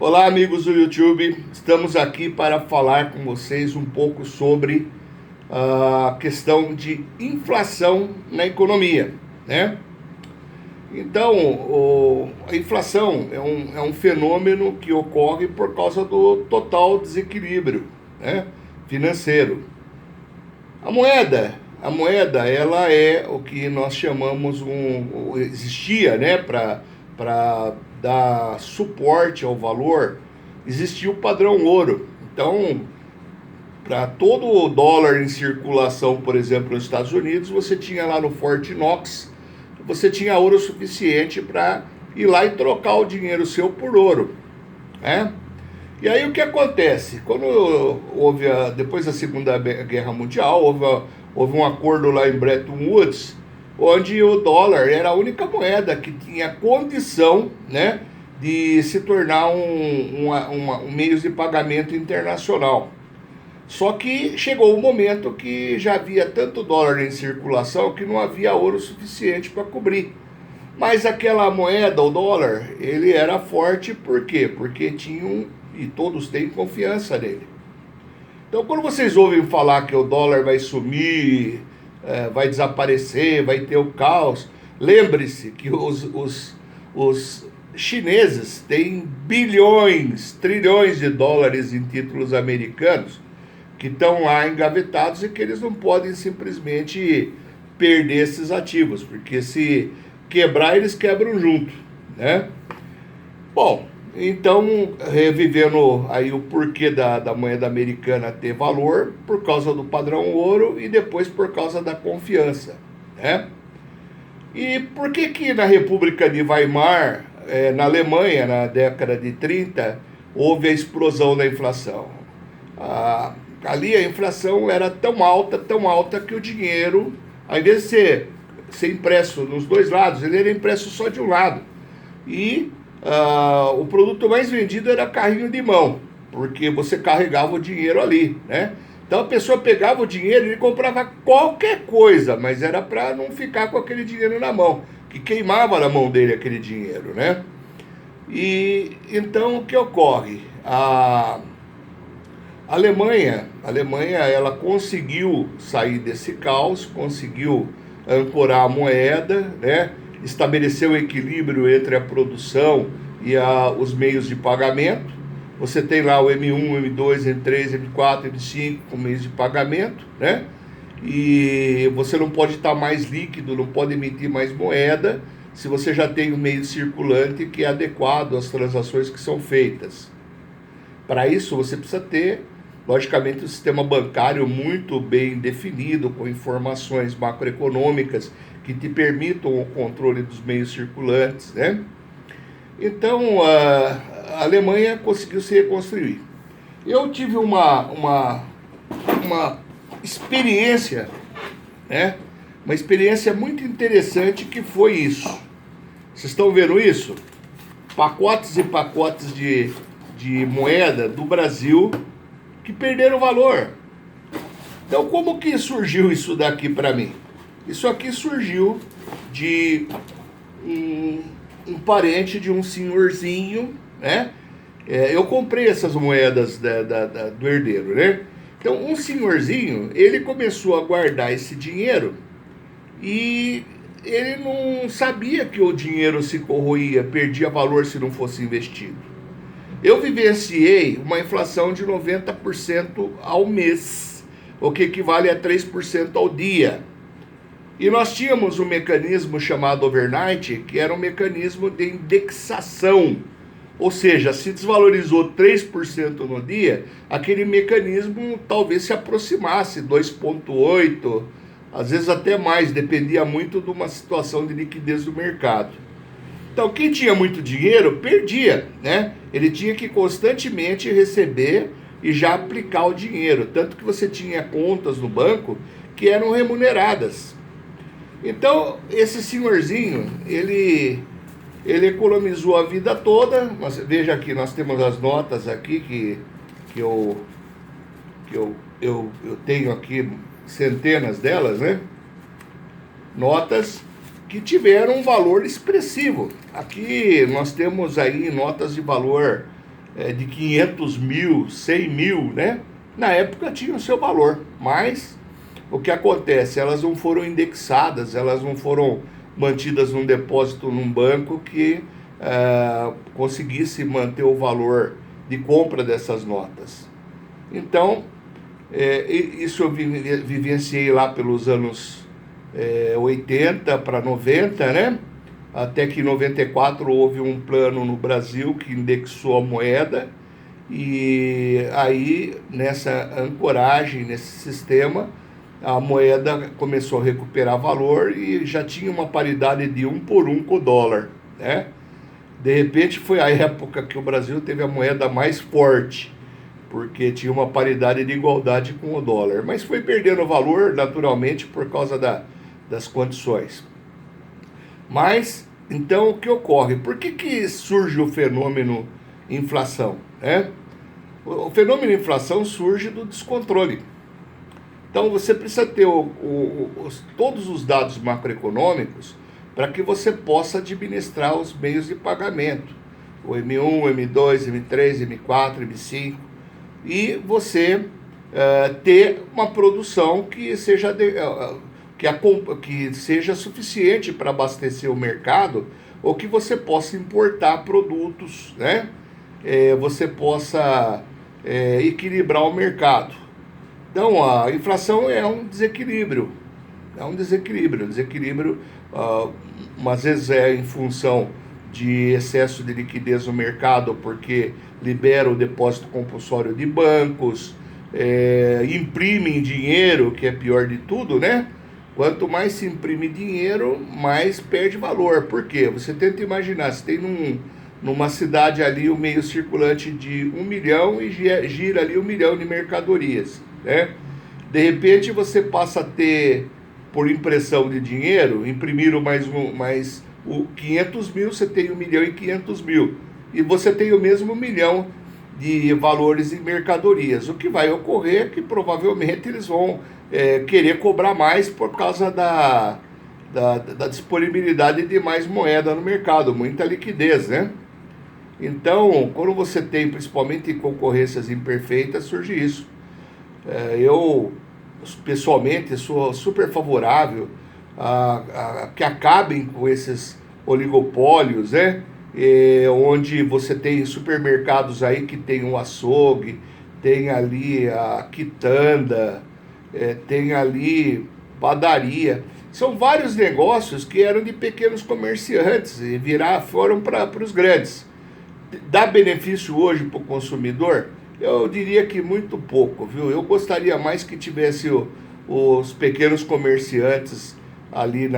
Olá, amigos do YouTube. Estamos aqui para falar com vocês um pouco sobre a questão de inflação na economia, né? Então, a inflação é um fenômeno que ocorre por causa do total desequilíbrio, né, financeiro. A moeda, ela é o que nós chamamos existia, né, para dar suporte ao valor, existia o padrão ouro. Então, para todo o dólar em circulação, por exemplo, nos Estados Unidos, você tinha lá no Fort Knox, você tinha ouro suficiente para ir lá e trocar o dinheiro seu por ouro, né? E aí o que acontece? Quando depois da Segunda Guerra Mundial, houve um acordo lá em Bretton Woods, onde o dólar era a única moeda que tinha condição, né, de se tornar um meio de pagamento internacional. Só que chegou o momento que já havia tanto dólar em circulação que não havia ouro suficiente para cobrir. Mas aquela moeda, o dólar, ele era forte por quê? Porque e todos têm confiança nele. Então, quando vocês ouvem falar que o dólar vai sumir, vai desaparecer, vai ter o caos, lembre-se que os chineses têm bilhões, trilhões de dólares em títulos americanos que estão lá engavetados e que eles não podem simplesmente perder esses ativos, porque se quebrar, eles quebram junto, né? Bom, então, revivendo aí o porquê da moeda americana ter valor, por causa do padrão ouro e depois por causa da confiança, né? E por que na República de Weimar, na Alemanha, na década de 30, houve a explosão da inflação? Ali a inflação era tão alta que o dinheiro, ao invés de ser impresso nos dois lados, ele era impresso só de um lado. E o produto mais vendido era carrinho de mão, porque você carregava o dinheiro ali, né? Então a pessoa pegava o dinheiro e comprava qualquer coisa, mas era para não ficar com aquele dinheiro na mão, que queimava na mão dele aquele dinheiro, né? E então o que ocorre? A Alemanha, ela conseguiu sair desse caos, conseguiu ancorar a moeda, né? Estabeleceu o equilíbrio entre a produção e os meios de pagamento. Você tem lá o M1, M2, M3, M4, M5 com meios de pagamento, né? E você não pode estar mais líquido, não pode emitir mais moeda se você já tem um meio circulante que é adequado às transações que são feitas. Para isso, você precisa ter, logicamente, um sistema bancário muito bem definido, com informações macroeconômicas que te permitam o controle dos meios circulantes, né? Então, a Alemanha conseguiu se reconstruir. Eu tive uma experiência, né? Uma experiência muito interessante que foi isso. Vocês estão vendo isso? Pacotes e pacotes de moeda do Brasil que perderam valor. Então, como que surgiu isso daqui para mim? Isso aqui surgiu de um parente de um senhorzinho, né? Eu comprei essas moedas do herdeiro, né? Então, um senhorzinho, ele começou a guardar esse dinheiro e ele não sabia que o dinheiro se corroía, perdia valor se não fosse investido. Eu vivenciei uma inflação de 90% ao mês, o que equivale a 3% ao dia. E nós tínhamos um mecanismo chamado overnight, que era um mecanismo de indexação. Ou seja, se desvalorizou 3% no dia, aquele mecanismo talvez se aproximasse 2,8%, às vezes até mais, dependia muito de uma situação de liquidez do mercado. Então, quem tinha muito dinheiro, perdia, né? Ele tinha que constantemente receber e já aplicar o dinheiro. Tanto que você tinha contas no banco que eram remuneradas. Então, esse senhorzinho, ele economizou a vida toda. Veja aqui, nós temos as notas aqui que eu tenho aqui centenas delas, né? Notas que tiveram um valor expressivo. Aqui nós temos aí notas de valor de 500 mil, 100 mil, né? Na época tinha o seu valor, mas o que acontece? Elas não foram indexadas, elas não foram mantidas num depósito num banco que conseguisse manter o valor de compra dessas notas. Então, isso eu vivenciei lá pelos anos 80 para 90, né? Até que em 94 houve um plano no Brasil que indexou a moeda, e aí nessa ancoragem, nesse sistema, a moeda começou a recuperar valor e já tinha uma paridade de 1 por 1 com o dólar, né? De repente foi a época que o Brasil teve a moeda mais forte, porque tinha uma paridade de igualdade com o dólar, mas foi perdendo valor naturalmente por causa das condições. Mas, então, o que ocorre? Por que surge o fenômeno inflação, né? O fenômeno inflação surge do descontrole. Então, você precisa ter todos os dados macroeconômicos para que você possa administrar os meios de pagamento. O M1, M2, M3, M4, M5. E você ter uma produção que seja que seja suficiente para abastecer o mercado, ou que você possa importar produtos, né? Você possa equilibrar o mercado. Então, a inflação é um desequilíbrio. Às vezes é em função de excesso de liquidez no mercado, porque libera o depósito compulsório de bancos, imprimem dinheiro, que é pior de tudo, né? Quanto mais se imprime dinheiro, mais perde valor. Por quê? Você tenta imaginar, você tem numa cidade ali o meio circulante de 1 milhão e gira ali 1 milhão de mercadorias, né? De repente você passa a ter, por impressão de dinheiro, imprimiram mais 500 mil, você tem 1 milhão e 500 mil. E você tem o mesmo 1 milhão de valores em mercadorias. O que vai ocorrer é que provavelmente eles vão querer cobrar mais por causa da disponibilidade de mais moeda no mercado, muita liquidez, né? Então, quando você tem principalmente concorrências imperfeitas, surge isso. Eu, pessoalmente, sou super favorável a que acabem com esses oligopólios, né? Onde você tem supermercados aí que tem um açougue, tem ali a quitanda, tem ali padaria. São vários negócios que eram de pequenos comerciantes e foram para os grandes. Dá benefício hoje para o consumidor? Eu diria que muito pouco, viu? Eu gostaria mais que tivesse os pequenos comerciantes ali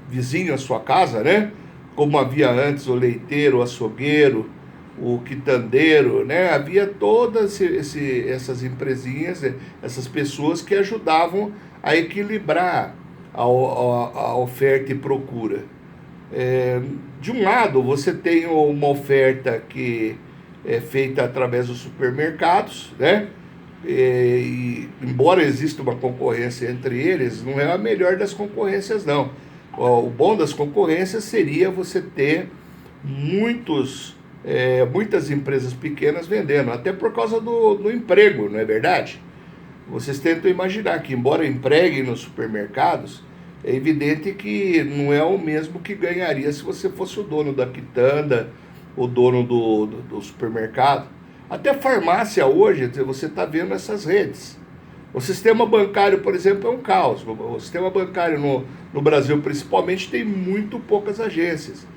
vizinho à sua casa, né? Como havia antes o leiteiro, o açougueiro, o quitandeiro, né? Havia todas essas empresinhas, essas pessoas que ajudavam a equilibrar a oferta e procura. De um lado, você tem uma oferta que é feita através dos supermercados, né? E embora exista uma concorrência entre eles, não é a melhor das concorrências, não. O bom das concorrências seria você ter muitas empresas pequenas vendendo, até por causa do emprego, não é verdade? Vocês tentam imaginar que, embora empreguem nos supermercados, é evidente que não é o mesmo que ganharia se você fosse o dono da quitanda, o dono do supermercado. Até farmácia hoje, você está vendo essas redes. O sistema bancário, por exemplo, é um caos. O sistema bancário no Brasil, principalmente, tem muito poucas agências.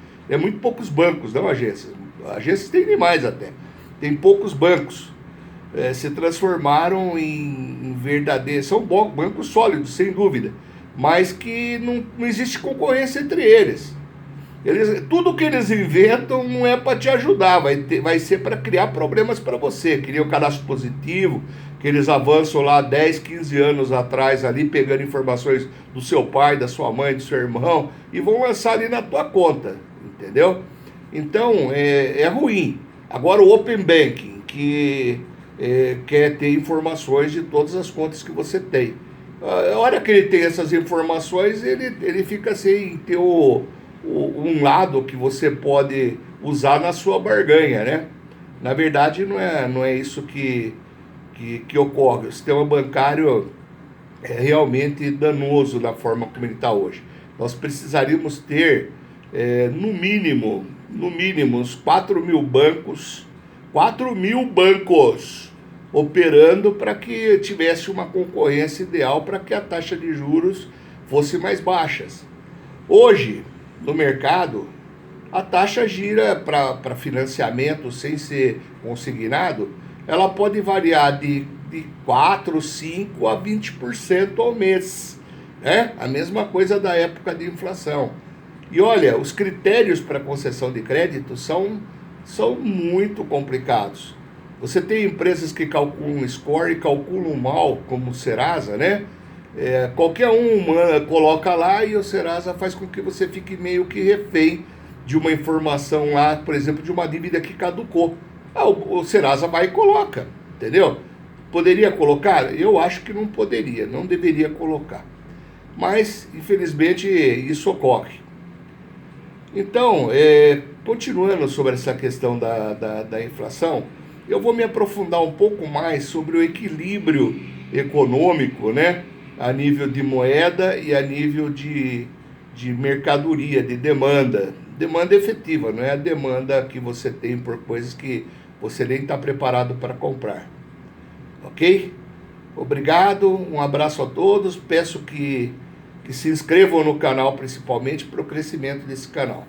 Muito poucos bancos, não agências. Agências tem demais até. Tem poucos bancos. Se transformaram em verdadeiros... São bancos sólidos, sem dúvida. Mas que não existe concorrência entre eles. Tudo que eles inventam não é para te ajudar, vai ser para criar problemas para você. Cria o cadastro positivo, que eles avançam lá 10, 15 anos atrás, ali pegando informações do seu pai, da sua mãe, do seu irmão, e vão lançar ali na tua conta, entendeu? Então, é ruim. Agora, o Open Banking, que quer ter informações de todas as contas que você tem. A hora que ele tem essas informações, ele fica sem ter um lado que você pode usar na sua barganha, né? Na verdade, não é isso que ocorre. O sistema bancário é realmente danoso da forma como ele está hoje. Nós precisaríamos ter, no mínimo, uns 4 mil bancos operando para que tivesse uma concorrência ideal para que a taxa de juros fosse mais baixas. Hoje, no mercado, a taxa gira para financiamento sem ser consignado, ela pode variar de 4, 5 a 20% ao mês. Né? A mesma coisa da época de inflação. E olha, os critérios para concessão de crédito são muito complicados. Você tem empresas que calculam score e calculam mal, como o Serasa, né? Qualquer um coloca lá e o Serasa faz com que você fique meio que refém de uma informação lá, por exemplo, de uma dívida que caducou. O Serasa vai e coloca, entendeu? Poderia colocar? Eu acho que não poderia, não deveria colocar. Mas, infelizmente, isso ocorre. Então, continuando sobre essa questão da inflação, eu vou me aprofundar um pouco mais sobre o equilíbrio econômico, né? A nível de moeda e a nível de mercadoria, de demanda. Demanda efetiva, não é a demanda que você tem por coisas que você nem está preparado para comprar. Ok? Obrigado, um abraço a todos. Peço que se inscrevam no canal, principalmente para o crescimento desse canal.